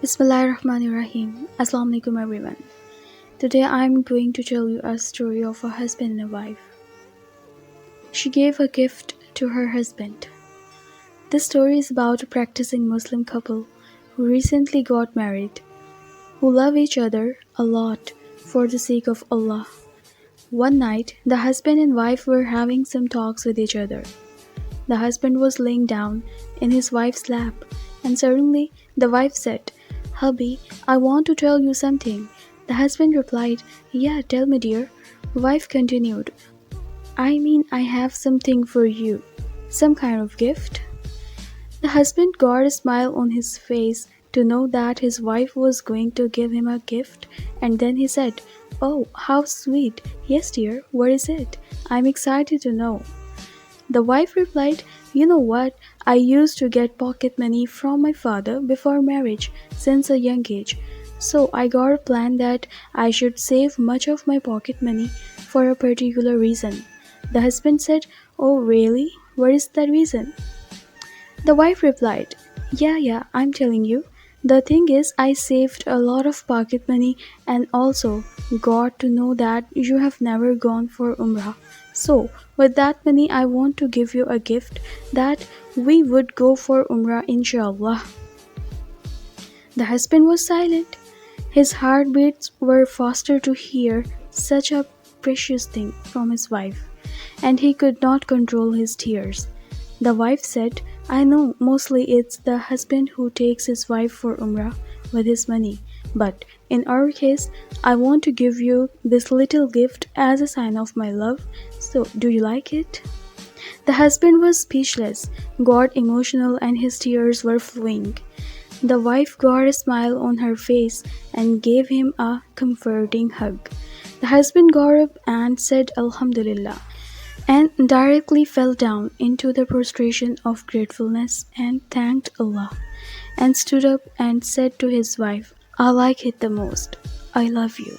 Bismillahirrahmanirrahim. Assalamu alaikum everyone. Today I am going to tell you a story of a husband and a wife. She gave a gift to her husband. This story is about a practicing Muslim couple who recently got married, who love each other a lot for the sake of Allah. One night, the husband and wife were having some talks with each other. The husband was laying down in his wife's lap, and suddenly the wife said, "Hubby, I want to tell you something." The husband replied, "Yeah, tell me, dear." Wife continued, I have something for you. Some kind of gift?" The husband got a smile on his face to know that his wife was going to give him a gift, and then he said, "Oh, how sweet. Yes, dear, what is it? I'm excited to know." The wife replied, "You know what? I used to get pocket money from my father before marriage since a young age. So I got a plan that I should save much of my pocket money for a particular reason." The husband said, "Oh, really? What is that reason?" The wife replied, Yeah, I'm telling you. The thing is, I saved a lot of pocket money and also got to know that you have never gone for Umrah. So, with that money, I want to give you a gift that we would go for Umrah inshallah." The husband was silent. His heartbeats were faster to hear such a precious thing from his wife, and he could not control his tears. The wife said, "I know mostly it's the husband who takes his wife for Umrah with his money, but in our case, I want to give you this little gift as a sign of my love. So, do you like it?" The husband was speechless, got emotional, and his tears were flowing. The wife got a smile on her face and gave him a comforting hug. The husband got up and said Alhamdulillah, and directly fell down into the prostration of gratefulness and thanked Allah, and stood up and said to his wife, "I like it the most. I love you."